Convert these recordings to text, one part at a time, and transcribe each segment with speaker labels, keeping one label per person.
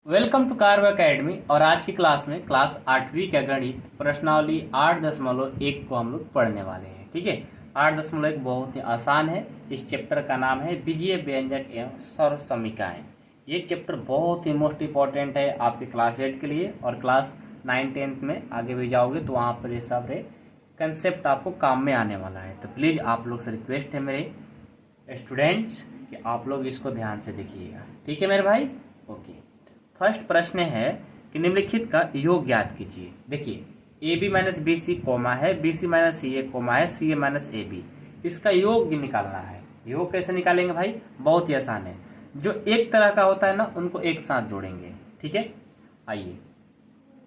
Speaker 1: Welcome to curve academy. और आज की क्लास में क्लास 8वीं का गणित प्रश्नावली 8.1 को हम लोग पढ़ने वाले हैं। ठीक है, 8.1 बहुत ही आसान है। इस चैप्टर का नाम है बीजीय व्यंजक एवं सर्व समीकरण। ये चैप्टर बहुत ही मोस्ट इंपॉर्टेंट है आपके क्लास 8 के लिए, और क्लास 9-10 में आगे भी जाओगे तो वहाँ पर ये सब कंसेप्ट आपको काम में आने वाला है। तो प्लीज़ आप लोग से रिक्वेस्ट है मेरे स्टूडेंट्स कि आप लोग इसको ध्यान से देखिएगा। ठीक है मेरे भाई, ओके। फर्स्ट प्रश्न है कि निम्नलिखित का योग ज्ञात कीजिए। देखिए, A B minus B C comma है, B C minus C A comma है, C A minus A B. इसका योग निकालना है। योग कैसे निकालेंगे भाई? बहुत ही आसान है। जो एक तरह का होता है ना, उनको एक साथ जोड़ेंगे। ठीक है, आइए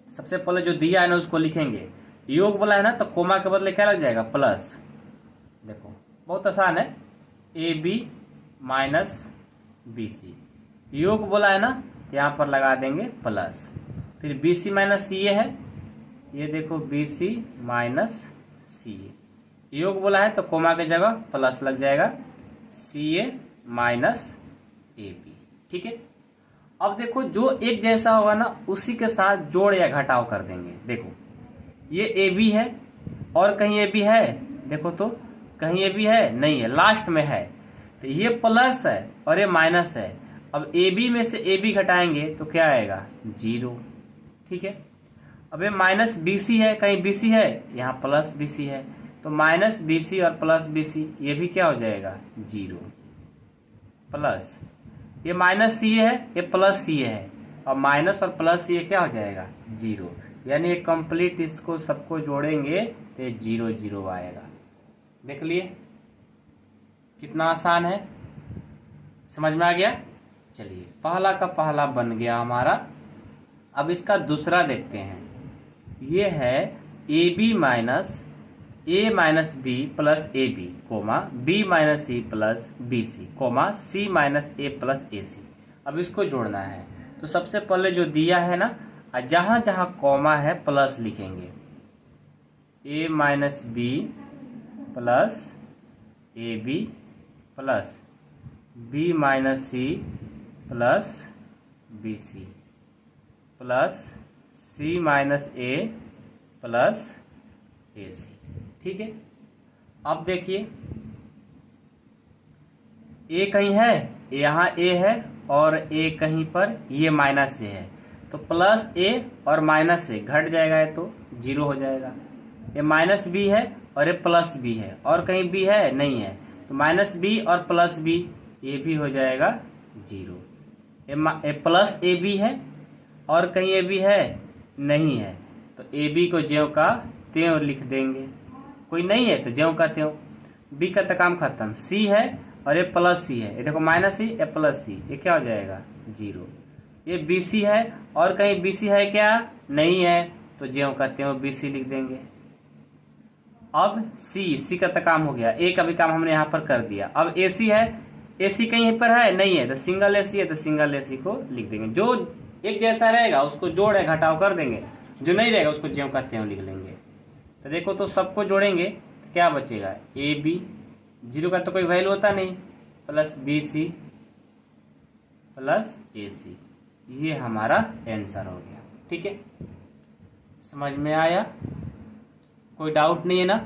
Speaker 1: सबसे पहले जो दिया है ना उसको लिखेंगे। योग बोला है ना, तो कोमा के बदले क्या लग जाएगा? प्लस। देखो बहुत आसान है, A B minus B C. योग बोला है ना, यहाँ पर लगा देंगे प्लस। फिर बी सी माइनस सी ए है, ये देखो बी सी माइनस सी ए। योग बोला है तो कोमा की जगह प्लस लग जाएगा, सी ए माइनस ए बी। ठीक है, अब देखो जो एक जैसा होगा ना उसी के साथ जोड़ या घटाव कर देंगे। देखो ये ए बी है और कहीं ए बी है, देखो तो कहीं ए बी है नहीं है, लास्ट में है। तो ये प्लस है और ये माइनस है। अब ए बी में से ए बी घटाएंगे तो क्या आएगा? 0। ठीक है, अब ये माइनस बी सी है, कहीं बी सी है, यहाँ प्लस बी सी है, तो माइनस बी सी और प्लस बी सी, ये भी क्या हो जाएगा? 0 प्लस ये माइनस सी है, ये प्लस सी है, और माइनस और प्लस सी क्या हो जाएगा? 0। यानी कंप्लीट इसको सबको जोड़ेंगे तो ये 0 0 आएगा। देख लिए कितना आसान है, समझ में आ गया? चलिए, पहला का पहला बन गया हमारा। अब इसका दूसरा देखते हैं। ये है A B minus A minus B plus A B comma B minus C plus B C comma C minus A plus A C. अब इसको जोड़ना है। तो सबसे पहले जो दिया है ना, जहां जहां कॉमा है प्लस लिखेंगे। A minus B plus A B plus B minus C plus B C plus C minus A plus A C. ठीक है, अब देखिए ए कहीं है, यहाँ ए है, और ए कहीं पर ये माइनस ए है, तो प्लस ए और माइनस ए घट जाएगा, ये तो 0 हो जाएगा। ये माइनस बी है और ये प्लस बी है, और कहीं बी है नहीं है, तो माइनस बी और प्लस बी, ये भी हो जाएगा 0। ये प्लस ए बी है और कहीं ए बी है नहीं है, तो ए बी को ज्यों का त्यों लिख देंगे। कोई नहीं है तो ज्यों का त्यों। बी का तो काम खत्म। सी है और ये प्लस सी है, ये देखो माइनस सी या प्लस सी, ये क्या हो जाएगा? 0। ये बी सी है और कहीं बी सी है क्या? नहीं है, तो ज्यों का त्यों बी सी लिख देंगे। अब सी का तो काम हो गया, ए का भी काम हमने यहाँ पर कर दिया। अब ए सी है, एसी कहीं पर है नहीं है, तो सिंगल एसी है तो सिंगल एसी को लिख देंगे। जो एक जैसा रहेगा उसको जोड़ या घटाव कर देंगे, जो नहीं रहेगा उसको ज्यों का त्यों लिख लेंगे। तो देखो तो सबको जोड़ेंगे तो क्या बचेगा? ए बी, 0 का तो कोई वैल्यू होता नहीं, plus B C plus A सी। ये हमारा आंसर हो गया। ठीक है, समझ में आया? कोई डाउट नहीं है ना?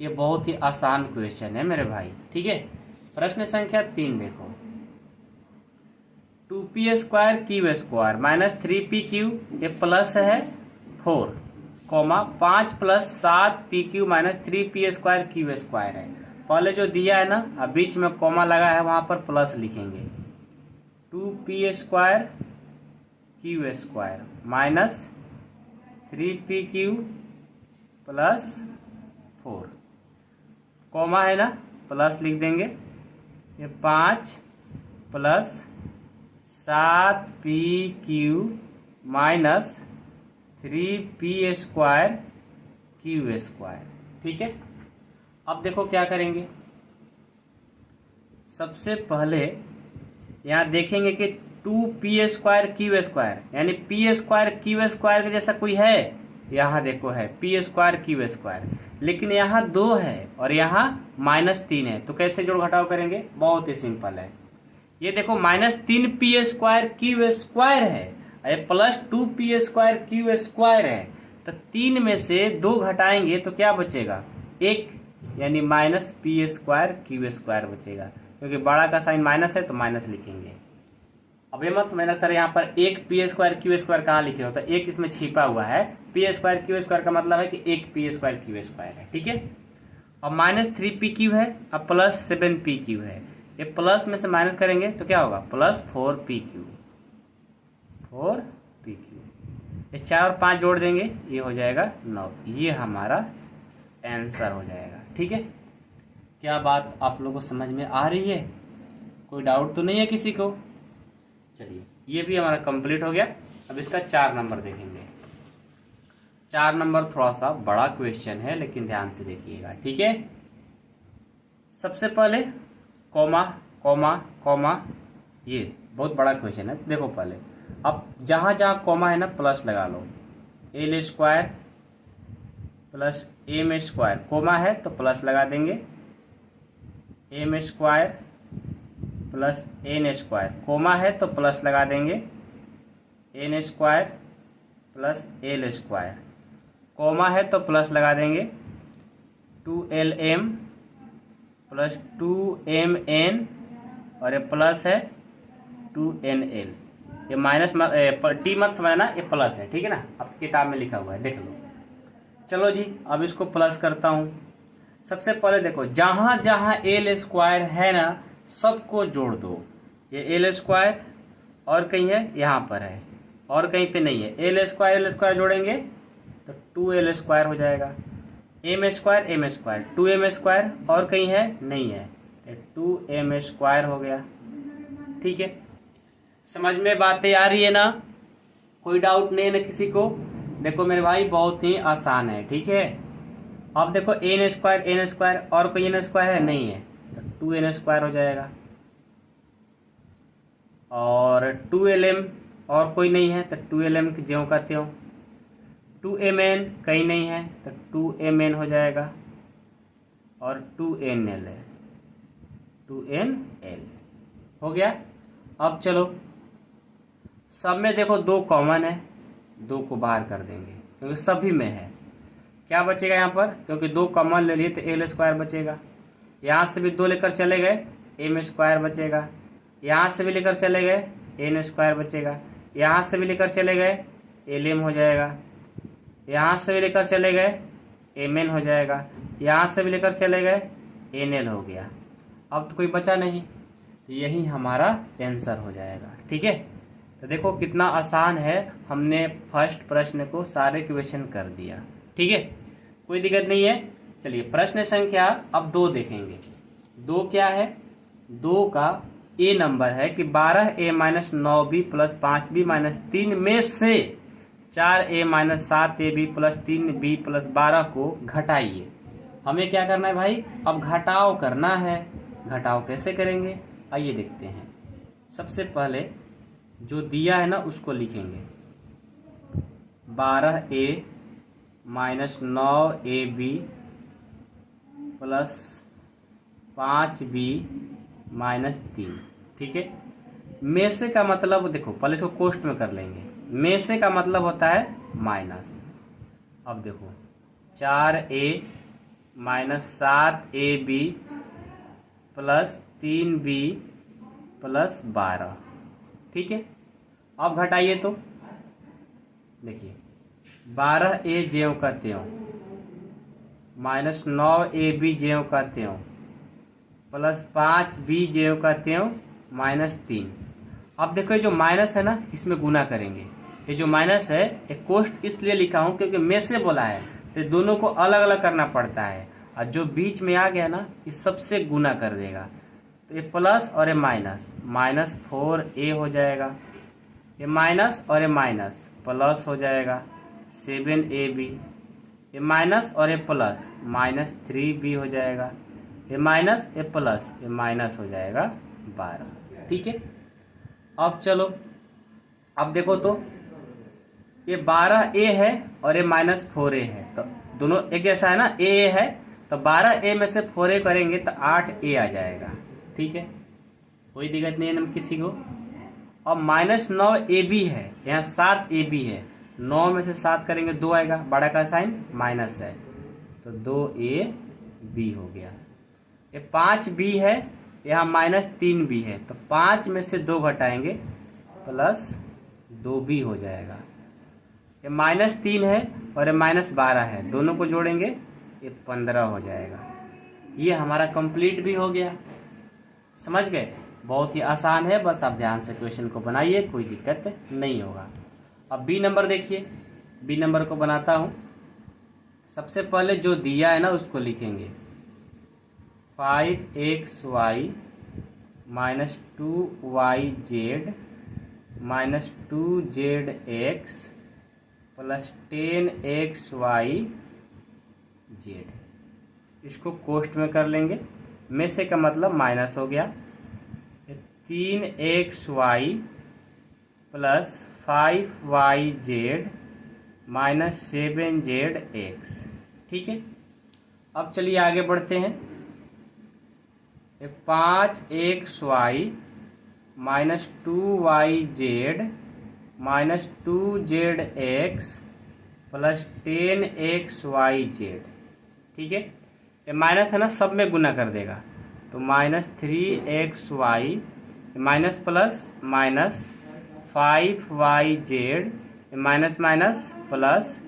Speaker 1: ये बहुत ही आसान क्वेश्चन है मेरे भाई। ठीक है, प्रश्न संख्या 3 देखो। 2p square Q square minus 3p Q, ये प्लस है 4 comma 5 plus 7p Q minus 3p square Q square है। पहले जो दिया है ना, अब बीच में कोमा लगा है, वहां पर प्लस लिखेंगे। 2p square Q square minus 3p q plus 4, comma है ना, प्लस लिख देंगे। ये 5 plus 7p Q minus 3p square Q square. ठीक है, अब देखो क्या करेंगे। सबसे पहले यहाँ देखेंगे कि 2p स्क्वायर क्यू स्क्वायर, यानी p स्क्वायर क्यू स्क्वायर के जैसा कोई है? यहाँ देखो है p स्क्वायर क्यू स्क्वायर, लेकिन यहाँ 2 है और यहाँ -3 है, तो कैसे जोड़ घटाव करेंगे? बहुत ही सिंपल है। ये देखो -3p स्क्वायर क्यू स्क्वायर है ये प्लस 2p² q² है, तो 3 में से 2 घटाएंगे तो क्या बचेगा, 1, यानी -p² q² बचेगा, क्योंकि बड़ा का साइन माइनस है तो माइनस लिखेंगे। अब ये मत समझना सर यहाँ पर 1p² q² कहाँ लिखे हो, तो 1 इसमें छिपा हुआ है, p² q² का मतलब है कि 1p² q² है, ठीक है। अब -3pq है, अब +7pq है, ये प्लस में से माइनस करेंगे तो क्या होगा, +4pq, 4pq, ये 4 और 5 जोड़ देंगे, ये हो जाएगा 9, ये हमारा आंसर हो जाएगा, ठीक है। क्या बात आप लोगों को समझ में आ रही है, कोई डाउट तो नहीं है किसी को। चलिए ये भी हमारा कंप्लीट हो गया। अब इसका 4 नंबर देखेंगे। 4 नंबर थोड़ा सा बड़ा क्वेश्चन है, लेकिन ध्यान से देखिएगा, ठीक है। सबसे पहले कॉमा कॉमा कॉमा, ये बहुत बड़ा क्वेश्चन है, देखो पहले। अब जहां जहां कॉमा है ना, प्लस लगा लो, l² प्लस m², कॉमा है तो प्लस लगा देंगे, m² प्लस n², कॉमा है तो प्लस लगा देंगे, n² प्लस l², कॉमा है तो प्लस लगा देंगे, 2lm प्लस 2mn, और ये प्लस है 2nl, ये माइनस टी मत समझना, ये प्लस है, ठीक है ना, आपकी किताब में लिखा हुआ है, देख लो। चलो जी, अब इसको प्लस करता हूँ। सबसे पहले देखो, जहां जहां l² है ना, सबको जोड़ दो। ये l² और कहीं है, यहाँ पर है, और कहीं पे नहीं है, l² जोड़ेंगे तो 2l² हो जाएगा, m², 2m², और कहीं है, नहीं है, तो 2m² हो गया, ठीक है। समझ में बातें आ रही है ना, कोई डाउट नहीं है ना किसी को। देखो मेरे भाई, बहुत ही आसान है, ठीक है। अब देखो n² और कोई n² है, नहीं है, तो 2n² हो जाएगा, और 2lm और कोई नहीं है, तो 2lm की ज्यों का त्यों, 2mn कहीं नहीं है, तो 2mn हो जाएगा, और 2nl है, 2nl हो गया। अब चलो, सब में देखो 2 कॉमन है, 2 को बाहर कर देंगे, क्योंकि सभी में है। क्या बचेगा यहाँ पर, क्योंकि 2 कॉमन ले लिए तो l² बचेगा, यहाँ से भी 2 लेकर चले गए, m² बचेगा, यहाँ से भी लेकर चले गए, n² बचेगा, यहाँ से भी लेकर चले गए, lm हो जाएगा, यहाँ से भी लेकर चले गए, mn हो जाएगा, यहाँ से भी लेकर चले गए, nl हो गया। अब तो कोई बचा नहीं, तो यही हमारा आंसर हो जाएगा, ठीक है। तो देखो कितना आसान है, हमने फर्स्ट प्रश्न को सारे क्वेश्चन कर दिया, ठीक है, कोई दिक्कत नहीं है। चलिए प्रश्न संख्या अब 2 देखेंगे। 2 क्या है, 2 का ए नंबर है कि 12a - 9b + 5b - 3 में से 4a - 7ab + 3b + 12 को घटाइए। हमें क्या करना है भाई, अब घटाव करना है। घटाव कैसे करेंगे, आइए देखते हैं। सबसे पहले जो दिया है ना उसको लिखेंगे, 12a - 9ab + 5b - 3, ठीक है। में से का मतलब देखो, पहले इसको कोष्ट में कर लेंगे। में से का मतलब होता है माइनस। अब देखो 4a - 7ab + 3b + 12, ठीक है। अब घटाइए तो देखिए, 12a ज्यों का त्यों - 9ab ज्यों का त्यों + 5b ज्यों का त्यों -3। अब देखो ये जो माइनस है ना, इसमें गुना करेंगे। ये जो माइनस है, एक कोष्ट इसलिए लिखा हूं क्योंकि में से बोला है, तो दोनों को अलग अलग करना पड़ता है, और जो बीच में आ गया ना, इस सबसे गुना कर देगा, तो ये प्लस और ये माइनस -4a हो जाएगा, ये माइनस और ये माइनस प्लस हो जाएगा 7ab, ये माइनस और ये प्लस -3b हो जाएगा, ये माइनस ये प्लस ये माइनस हो जाएगा 12, ठीक है। अब चलो, अब देखो तो ये 12a है और ये -4a है, तो दोनों एक जैसा है ना, a है, तो 12a में से 4a करेंगे तो 8a आ जाएगा, ठीक है। कोई दिक्कत नहीं है ना किसी को। और -9 AB है, यहाँ 7 AB है, 9 में से 7 करेंगे 2 आएगा, बड़ा का साइन माइनस है तो 2AB हो गया। ये 5B है, यहाँ -3B है तो 5 में से 2 घटाएंगे +2B हो जाएगा। ये -3 है और ये -12 है, दोनों को जोड़ेंगे ये 15 हो जाएगा। ये हमारा कंप्लीट भी हो गया। समझ गए? बहुत ही आसान है, बस आप ध्यान से क्वेश्चन को बनाइए, कोई दिक्कत नहीं होगा। अब बी नंबर देखिए, बी नंबर को बनाता हूँ। सबसे पहले जो दिया है ना उसको लिखेंगे 5xy - 2yz - 2zx + 10xyz। इसको कोष्ट में कर लेंगे, में से का मतलब माइनस हो गया। 3xy + 5yz - 7zx। ठीक है, अब चलिए आगे बढ़ते हैं। 5xy - 2yz - 2zx + 10xyz। ठीक है, ये माइनस है ना, सब में गुना कर देगा तो -3xy minus plus minus 5yz minus minus plus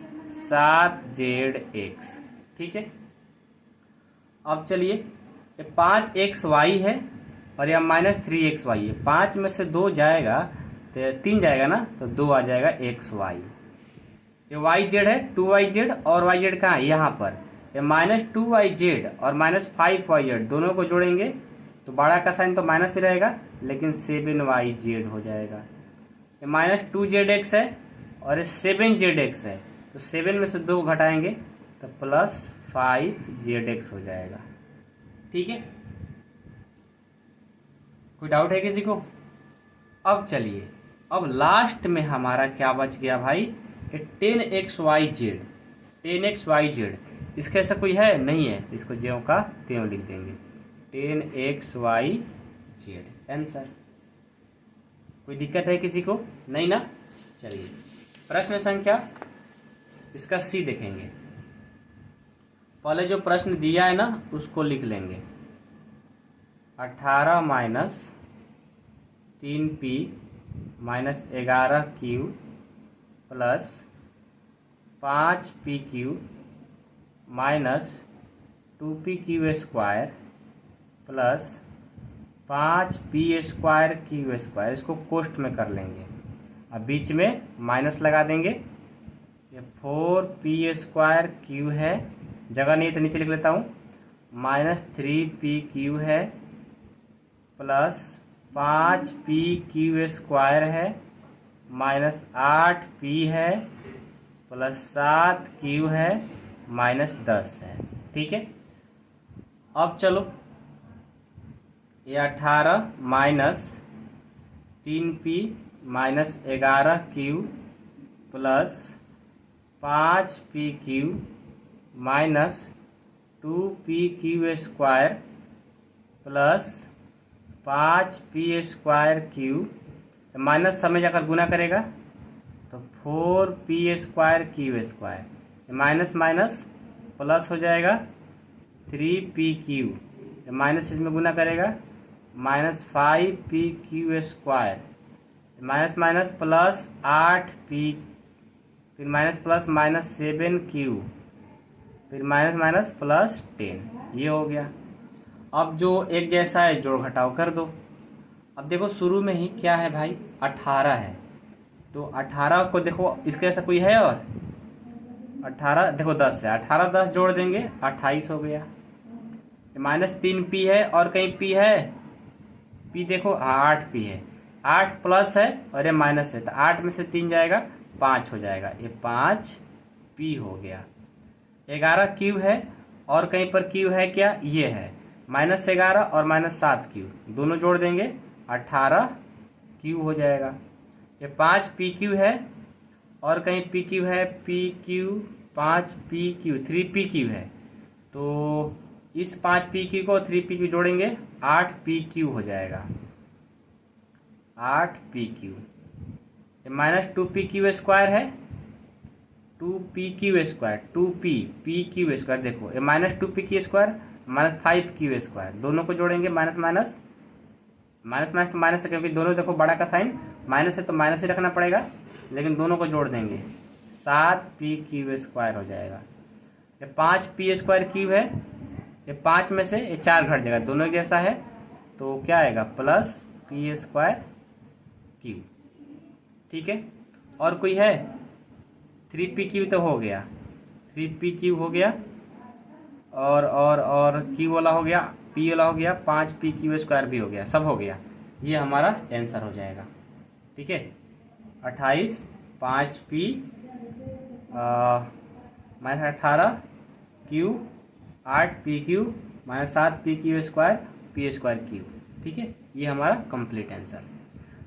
Speaker 1: 7zx। ठीक है, अब चलिए ये 5xy है और यह -3xy है, 5 में से 2 जाएगा तो 3 जाएगा ना, तो 2 आ जाएगा xy। ये yz है 2yz और yz कहाँ है, यहाँ पर। ये -2yz और -5yz दोनों को जोड़ेंगे तो बड़ा का साइन तो माइनस ही रहेगा, लेकिन 7yz हो जाएगा। ये -2zx है और ये 7zx है, तो 7 में से 2 घटाएंगे तो +5zx हो जाएगा। ठीक है, कोई डाउट है किसी को? अब चलिए, अब लास्ट में हमारा क्या बच गया भाई, ये 10xyz। 10xyz इसका ऐसा कोई है नहीं है, इसको ज्यों का त्यों लिख देंगे 10xyz आंसर। कोई दिक्कत है किसी को? नहीं ना। चलिए प्रश्न संख्या इसका सी देखेंगे। पहले जो प्रश्न दिया है ना उसको लिख लेंगे 18 - 3p - 11q + 5pq -2pq² + 5p² इसको कोष्ट में कर लेंगे। अब बीच में माइनस लगा देंगे। ये 4p² है, जगह नहीं तो नीचे लिख लेता हूँ, -3pq है प्लस 5pq² है -8p है प्लस 7q है -10 है। ठीक है, अब चलो ये 18 - 3p - 11q plus 5pq -2pq² plus 5p²q minus समय जाकर गुना करेगा तो 4p²q² माइनस माइनस प्लस हो जाएगा 3pq, माइनस इसमें गुना करेगा -5pq² minus minus plus 8p, फिर माइनस प्लस माइनस 7q, फिर माइनस माइनस प्लस 10। ये हो गया। अब जो एक जैसा है जोड़ घटाव कर दो। अब देखो शुरू में ही क्या है भाई, 18 है, तो 18 को देखो इसके जैसा कोई है और 18 देखो 10 है, 18 10 जोड़ देंगे 28 हो गया। -3p है और कहीं p है, p देखो 8p है, 8 प्लस है और ये माइनस है, तो 8 में से 3 जाएगा 5 हो जाएगा, ये 5p हो गया। 11q है और कहीं पर q है क्या, ये है -11 और -7q दोनों जोड़ देंगे 18q हो जाएगा। ये 5pq है और कहीं pq है, pq 5pq 3pq है, तो इस 5pq को 3pq जोड़ेंगे 8pq हो जाएगा। 8pq, माइनस 2pq स्क्वायर है, 2pq स्क्वायर, 2pq स्क्वायर, देखो ये minus 2pq square minus 5q square, दोनों को जोड़ेंगे माइनस माइनस माइनस माइनस तो माइनस है, क्योंकि दोनों देखो बड़ा का साइन माइनस है तो माइनस ही रखना पड़ेगा, लेकिन दोनों को जोड़ देंगे 7pq स्क्वायर हो जाएगा। ये 5p स्क्वायर क्यूब है, ये 5 में से ये 4 घट जाएगा, दोनों जैसा है, तो क्या आएगा प्लस p स्क्वायर क्यूब। ठीक है, और कोई है? 3pq तो हो गया, 3pq हो गया, और q वाला हो गया, p वाला हो गया, 5pq स्क्वायर भी हो गया, सब हो गया। ये हमारा आंसर हो जाएगा। ठीक है, 28 5p minus 18q 8pq minus 7pq square p square cube. ठीक है, ये हमारा कंप्लीट आंसर।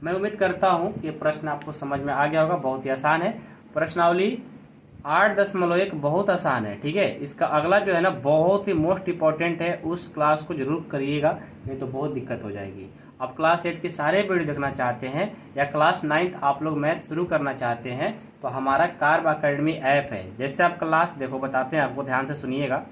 Speaker 1: मैं उम्मीद करता हूँ कि प्रश्न आपको समझ में आ गया होगा, बहुत ही आसान है। प्रश्नावली 8.1 बहुत आसान है। ठीक है, इसका अगला जो है ना बहुत ही मोस्ट इंपॉर्टेंट है, उस क्लास को जरूर करिएगा, नहीं तो बहुत दिक्कत हो जाएगी। आप क्लास 8 के सारे वीडियो देखना चाहते हैं या क्लास 9 आप लोग मैथ शुरू करना चाहते हैं तो हमारा कार्ब अकेडमी ऐप है। जैसे आप क्लास देखो बताते हैं आपको, ध्यान से सुनिएगा।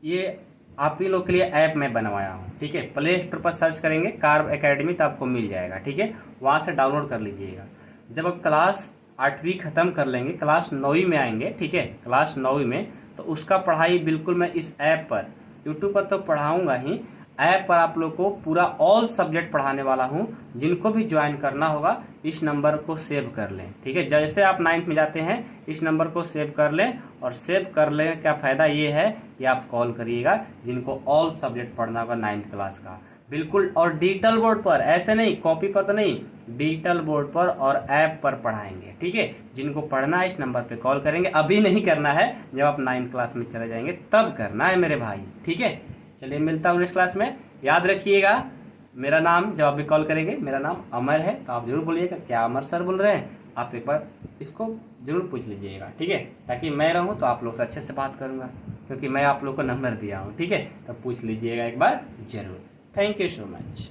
Speaker 1: ये आप ही लोग के लिए ऐप मैं बनवाया हूँ। ठीक है, प्ले स्टोर पर सर्च करेंगे कार्ब अकेडमी तो आपको मिल जाएगा। ठीक है, वहां से डाउनलोड कर लीजिएगा। जब आप क्लास 8वीं खत्म कर लेंगे, क्लास 9वीं में आएंगे, ठीक है, क्लास 9वीं में, तो उसका पढ़ाई बिल्कुल मैं इस ऐप पर, यूट्यूब पर तो पढ़ाऊंगा ही, ऐप पर आप लोग को पूरा ऑल सब्जेक्ट पढ़ाने वाला हूं। जिनको भी ज्वाइन करना होगा इस नंबर को सेव कर लें। ठीक है, जैसे आप 9th में जाते हैं इस नंबर को सेव कर लें, और सेव कर लें क्या फायदा ये है कि आप कॉल करिएगा जिनको ऑल सब्जेक्ट पढ़ना होगा 9th क्लास का, बिल्कुल। और डिजिटल बोर्ड पर, ऐसे नहीं कॉपी पर तो नहीं, डिजिटल बोर्ड पर और ऐप पर पढ़ाएंगे। ठीक है, जिनको पढ़ना है इस नंबर पे कॉल करेंगे, अभी नहीं करना है, जब आप 9th क्लास में चले जाएंगे तब करना है मेरे भाई। ठीक है, चलिए मिलता हूँ नेक्स्ट क्लास में। याद रखिएगा मेरा नाम, जब आप भी कॉल करेंगे, मेरा नाम अमर है, तो आप जरूर बोलिएगा क्या अमर सर बोल रहे हैं, आप एक बार इसको जरूर पूछ लीजिएगा। ठीक है, ताकि मैं रहूं तो आप लोग से अच्छे से बात करूंगा, क्योंकि मैं आप लोग को नंबर दिया हूं। ठीक है, तो पूछ लीजिएगा एक बार जरूर। Thank you so much.